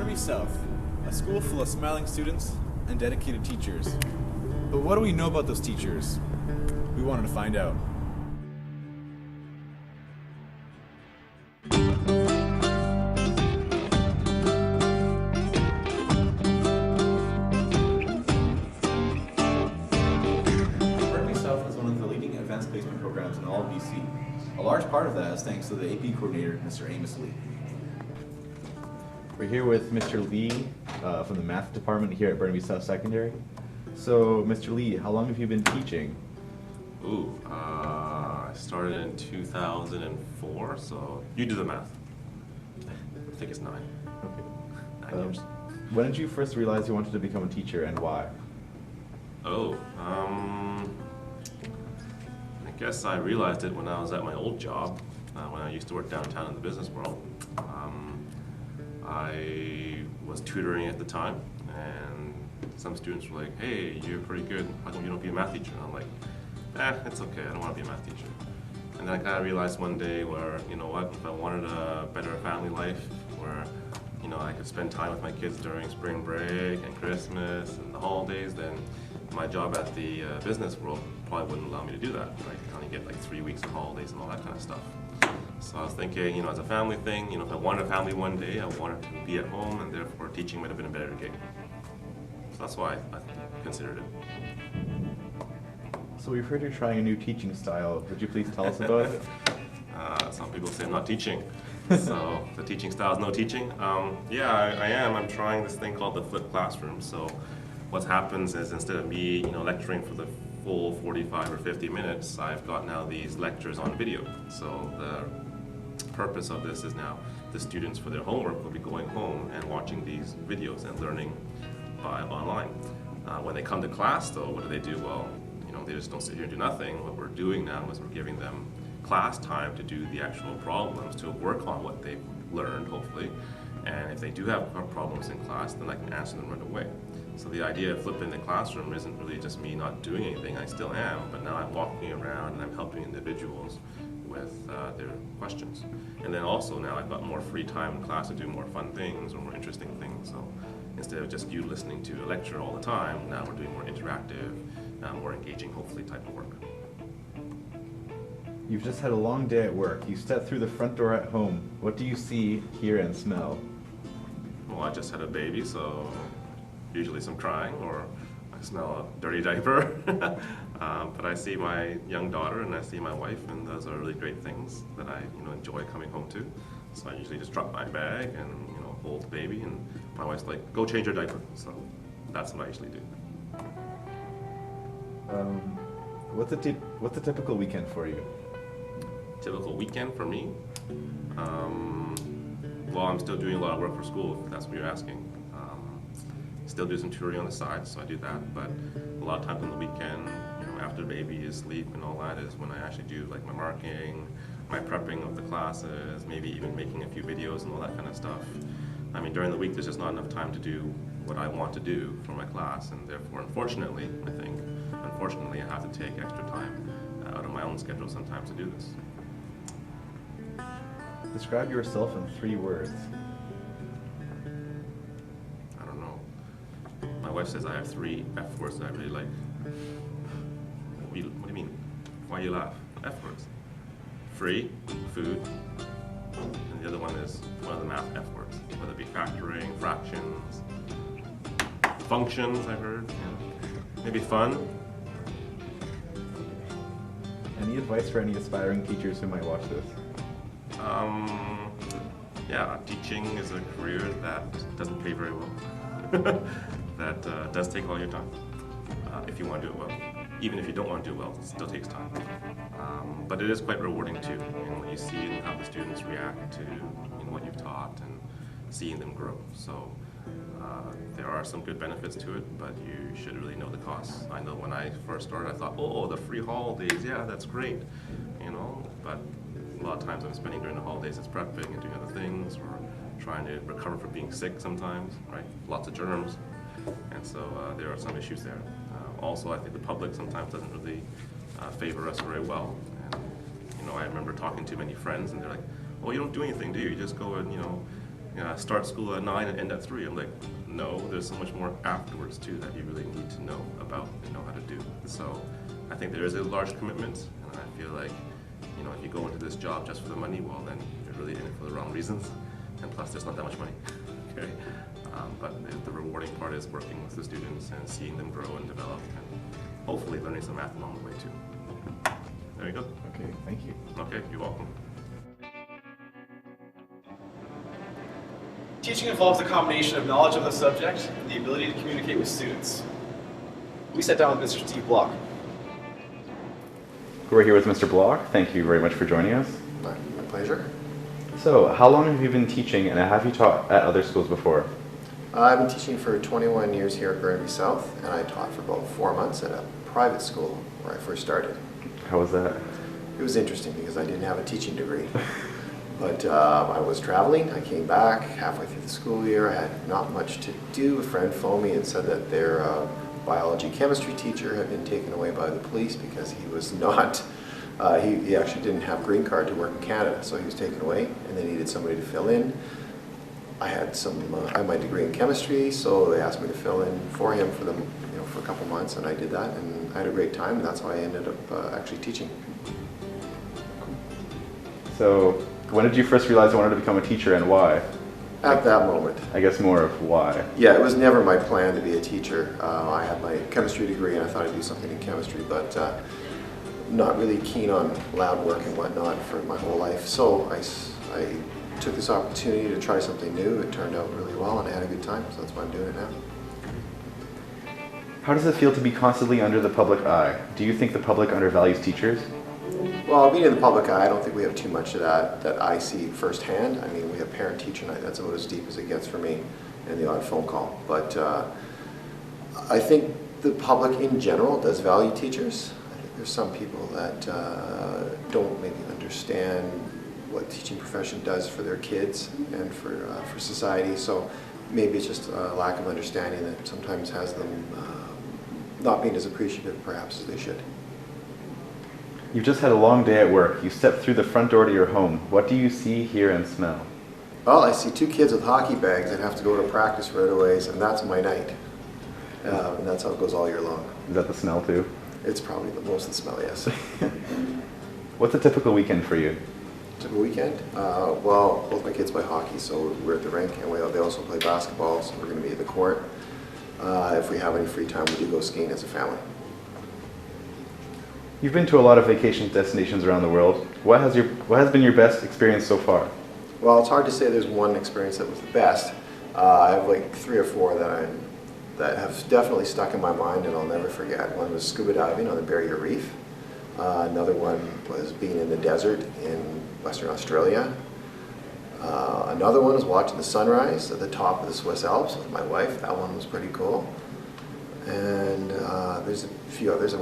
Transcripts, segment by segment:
Burnaby South, a school full of smiling students and dedicated teachers. But what do we know about those teachers? We wanted to find out. Burnaby South is one of the leading advanced placement programs in all of BC. A large part of that is thanks to the AP coordinator, Mr. Amos Lee. We're here with Mr. Lee from the math department here at Burnaby South Secondary. So, Mr. Lee, how long have you been teaching? I started in 2004, so you do the math. I think it's 9. Okay. 9 years. When did you first realize you wanted to become a teacher and why? I guess I realized it when I was at my old job, when I used to work downtown in the business world. I was tutoring at the time, and some students were like, "Hey, you're pretty good, how come you don't be a math teacher?" And I'm like, it's okay, I don't want to be a math teacher. And then I kind of realized one day where, you know what, if I wanted a better family life, where, you know, I could spend time with my kids during spring break and Christmas and the holidays, then my job at the business world probably wouldn't allow me to do that. Right? I only get like 3 weeks of holidays and all that kind of stuff. So I was thinking, you know, as a family thing, you know, if I wanted a family one day, I wanted to be at home, and therefore teaching might have been a better gig. So that's why I considered it. So we've heard you're trying a new teaching style. Would you please tell us about it? Some people say I'm not teaching. So the teaching style is no teaching. Yeah, I am. I'm trying this thing called the flipped classroom. So what happens is, instead of me, you know, lecturing for the full 45 or 50 minutes, I've got now these lectures on video. So the purpose of this is now the students, for their homework, will be going home and watching these videos and learning by online. When they come to class, though, what do? Well, you know, they just don't sit here and do nothing. What we're doing now is we're giving them class time to do the actual problems, to work on what they've learned, hopefully. And if they do have problems in class, then I can answer them right away. So the idea of flipping the classroom isn't really just me not doing anything. I still am, but now I'm walking around and I'm helping individuals with their questions. And then also now I've got more free time in class to do more fun things or more interesting things. So instead of just you listening to a lecture all the time, now we're doing more interactive, more engaging, hopefully, type of work. You've just had a long day at work. You step through the front door at home. What do you see, hear, and smell? Well, I just had a baby, so usually some crying, or I smell a dirty diaper. But I see my young daughter and I see my wife, and those are really great things that I, you know, enjoy coming home to. So I usually just drop my bag and, you know, hold the baby, and my wife's like, "Go change your diaper." So that's what I usually do. What's a typical weekend for you? Typical weekend for me? Well, I'm still doing a lot of work for school, if that's what you're asking. Still do some tutoring on the side, so I do that. But a lot of times on the weekend, you know, after the baby is asleep and all that, is when I actually do like my marking, my prepping of the classes, maybe even making a few videos and all that kind of stuff. I mean, during the week, there's just not enough time to do what I want to do for my class, and therefore, unfortunately, I have to take extra time out of my own schedule sometimes to do this. Describe yourself in 3 words. I don't know. My wife says I have 3 F words that I really like. What do you mean? Why you laugh? F words. Free, food, and the other one is one of the math F words, whether it be factoring, fractions, functions, I've heard. Yeah. Maybe fun. Any advice for any aspiring teachers who might watch this? Yeah, teaching is a career that doesn't pay very well. That does take all your time, if you want to do it well. Even if you don't want to do it well, it still takes time. But it is quite rewarding too, when you see and how the students react to, you know, what you've taught and seeing them grow. So there are some good benefits to it, but you should really know the costs. I know when I first started, I thought, oh, the free holidays, yeah, that's great, you know. But a lot of times I'm spending during the holidays is prepping and doing other things, or trying to recover from being sick sometimes, right? Lots of germs, and so there are some issues there. Also, I think the public sometimes doesn't really favor us very well. And, you know, I remember talking to many friends, and they're like, "Oh, you don't do anything, do you? You just go and, you know, start school at 9 and end at 3. I'm like, no, there's so much more afterwards too that you really need to know about and know how to do. So I think there is a large commitment, and I feel like, if you go into this job just for the money, well then you're really in it for the wrong reasons, and plus there's not that much money. Okay, but the rewarding part is working with the students and seeing them grow and develop, and hopefully learning some math along the way too. There you go. Okay, thank you. Okay, you're welcome. Teaching involves a combination of knowledge of the subject and the ability to communicate with students. We sat down with Mr. Steve Block. We're here with Mr. Block. Thank you very much for joining us. My pleasure. So, how long have you been teaching, and have you taught at other schools before? I've been teaching for 21 years here at Burnaby South, and I taught for about 4 months at a private school where I first started. How was that? It was interesting because I didn't have a teaching degree. But I was traveling, I came back halfway through the school year, I had not much to do. A friend phoned me and said that their biology chemistry teacher had been taken away by the police because he was not, he actually didn't have a green card to work in Canada, so he was taken away and they needed somebody to fill in. I had my degree in chemistry, so they asked me to fill in for him for them, for a couple months, and I did that, and I had a great time, and that's how I ended up actually teaching. So, when did you first realize you wanted to become a teacher, and why? At that moment. I guess more of why. Yeah, it was never my plan to be a teacher. I had my chemistry degree and I thought I'd do something in chemistry, but not really keen on lab work and whatnot for my whole life. So I took this opportunity to try something new. It turned out really well and I had a good time, so that's why I'm doing it now. How does it feel to be constantly under the public eye? Do you think the public undervalues teachers? Well, being in the public eye, I don't think we have too much of that I see firsthand. I mean, we have parent-teacher night. That's about as deep as it gets for me, and the odd phone call. But I think the public in general does value teachers. I think there's some people that don't maybe understand what the teaching profession does for their kids and for society. So maybe it's just a lack of understanding that sometimes has them not being as appreciative perhaps as they should. You've just had a long day at work. You step through the front door to your home. What do you see, hear, and smell? Well, I see 2 kids with hockey bags that have to go to practice right away, and that's my night. And that's how it goes all year long. Is that the smell too? It's probably most of the smell, yes. What's a typical weekend for you? Typical weekend? Well, both my kids play hockey, so we're at the rink, and they also play basketball, so we're going to be at the court. If we have any free time, we do go skiing as a family. You've been to a lot of vacation destinations around the world. What has been your best experience so far? Well, it's hard to say there's one experience that was the best. I have like 3 or 4 that have definitely stuck in my mind and I'll never forget. One was scuba diving on the Barrier Reef. Another one was being in the desert in Western Australia. Another one was watching the sunrise at the top of the Swiss Alps with my wife. That one was pretty cool. And there's a few others.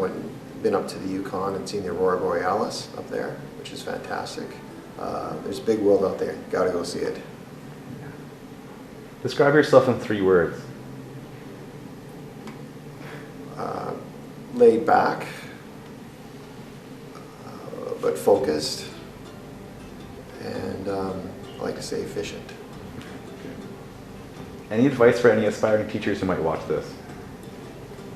Been up to the Yukon and seen the Aurora Borealis up there, which is fantastic. There's a big world out there. Got to go see it. Describe yourself in 3 words. Laid back, but focused, and I like to say efficient. Any advice for any aspiring teachers who might watch this?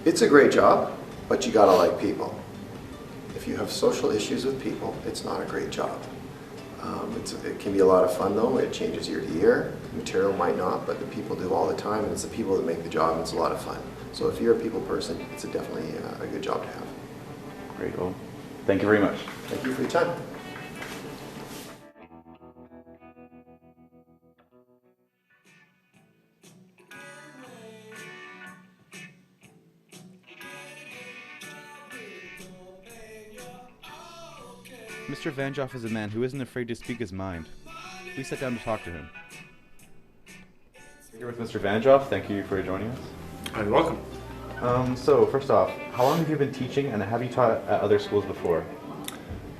It's a great job, but you gotta like people. If you have social issues with people, it's not a great job. It can be a lot of fun though. It changes year to year. The material might not, but the people do all the time, and it's the people that make the job, and it's a lot of fun. So if you're a people person, it's definitely a good job to have. Great. Well, thank you very much. Thank you for your time. Mr. Vanjoff is a man who isn't afraid to speak his mind. We sat down to talk to him. Here with Mr. Vanjoff. Thank you for joining us. You're welcome. So, first off, how long have you been teaching, and have you taught at other schools before?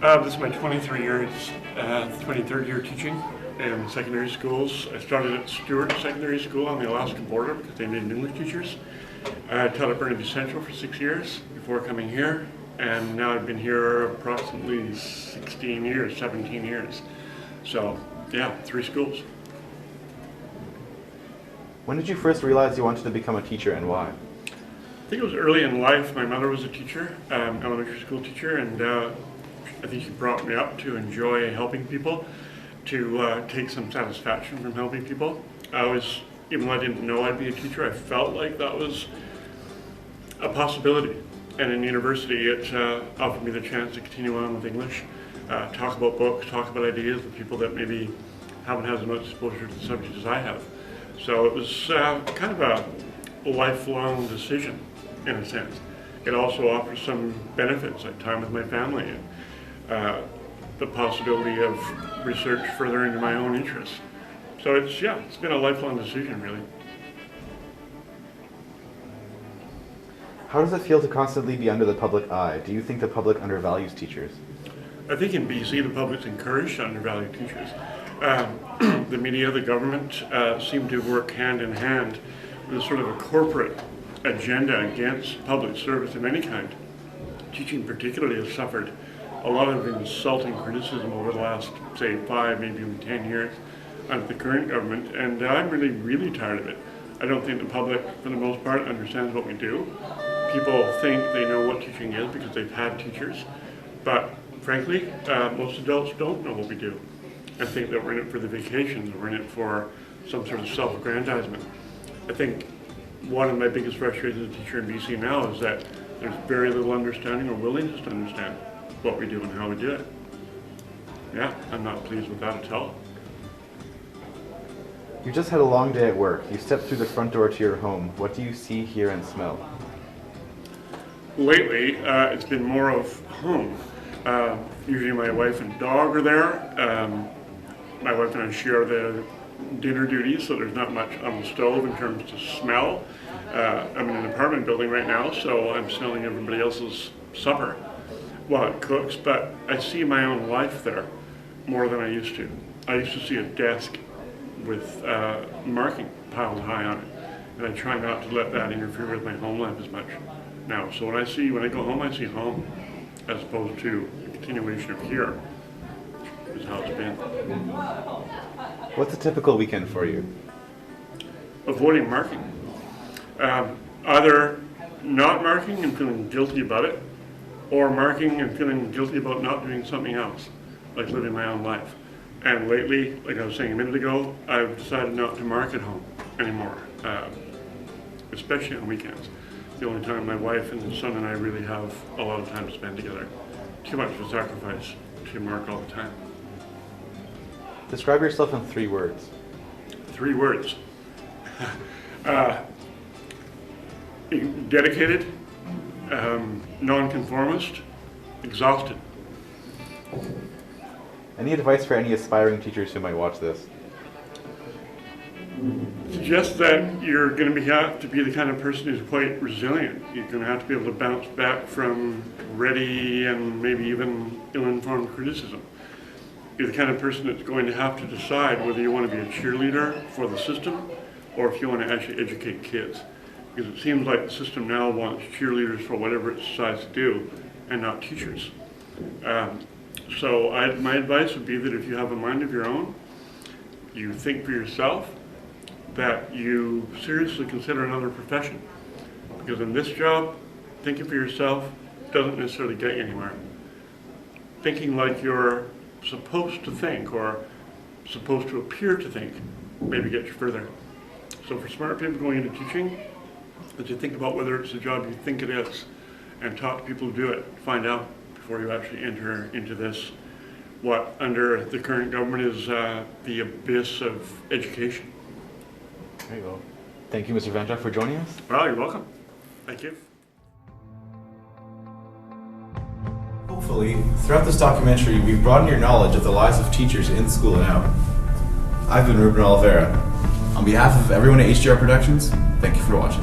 This is my 23 years, 23rd year teaching in secondary schools. I started at Stewart Secondary School on the Alaskan border because they needed English teachers. I taught at Burnaby Central for 6 years before coming here, and now I've been here approximately 16 years, 17 years. So, yeah, 3 schools. When did you first realize you wanted to become a teacher and why? I think it was early in life. My mother was a teacher, elementary school teacher, and I think she brought me up to enjoy helping people, to take some satisfaction from helping people. I always, even though I didn't know I'd be a teacher, I felt like that was a possibility. And in university, it offered me the chance to continue on with English, talk about books, talk about ideas with people that maybe haven't had as much exposure to the subject as I have. So it was kind of a lifelong decision, in a sense. It also offers some benefits, like time with my family and the possibility of research further into my own interests. So it's been a lifelong decision, really. How does it feel to constantly be under the public eye? Do you think the public undervalues teachers? I think in BC the public's encouraged to undervalue teachers. The media, the government seem to work hand in hand with sort of a corporate agenda against public service of any kind. Teaching particularly has suffered a lot of insulting criticism over the last, say, 5, maybe even 10 years under the current government, and I'm really tired of it. I don't think the public, for the most part, understands what we do. People think they know what teaching is because they've had teachers, but frankly, most adults don't know what we do and think that we're in it for the vacations, we're in it for some sort of self-aggrandizement. I think one of my biggest frustrations as a teacher in BC now is that there's very little understanding or willingness to understand what we do and how we do it. Yeah, I'm not pleased with that at all. You just had a long day at work. You stepped through the front door to your home. What do you see, hear, and smell? Lately, it's been more of home. Usually my wife and dog are there. My wife and I share the dinner duties, so there's not much on the stove in terms of smell. I'm in an apartment building right now, so I'm smelling everybody else's supper while it cooks, but I see my own life there more than I used to. I used to see a desk with marking piled high on it, and I try not to let that interfere with my home life as much now. So when I go home, I see home as opposed to a continuation of here, is how it's been. What's a typical weekend for you? Avoiding marking. Either not marking and feeling guilty about it, or marking and feeling guilty about not doing something else, like living my own life. And lately, like I was saying a minute ago, I've decided not to mark at home anymore, especially on weekends. It's the only time my wife and the son and I really have a lot of time to spend together. Too much of a sacrifice to mark all the time. Describe yourself in 3 words. 3 words. Dedicated, nonconformist, exhausted. Any advice for any aspiring teachers who might watch this? Suggest that you're going to have to be the kind of person who's quite resilient. You're going to have to be able to bounce back from ready and maybe even ill-informed criticism. You're the kind of person that's going to have to decide whether you want to be a cheerleader for the system or if you want to actually educate kids. Because it seems like the system now wants cheerleaders for whatever it decides to do and not teachers. So my advice would be that if you have a mind of your own, you think for yourself, that you seriously consider another profession. Because in this job, thinking for yourself doesn't necessarily get you anywhere. Thinking like you're supposed to think or supposed to appear to think maybe gets you further. So for smart people going into teaching, that you think about whether it's the job you think it is and talk to people who do it, find out before you actually enter into this, what under the current government is the abyss of education. There you go. Thank you, Mr. Vanchuk, for joining us. Well, you're welcome. Thank you. Hopefully, throughout this documentary, we've broadened your knowledge of the lives of teachers in school and out. I've been Ruben Oliveira. On behalf of everyone at HDR Productions, thank you for watching.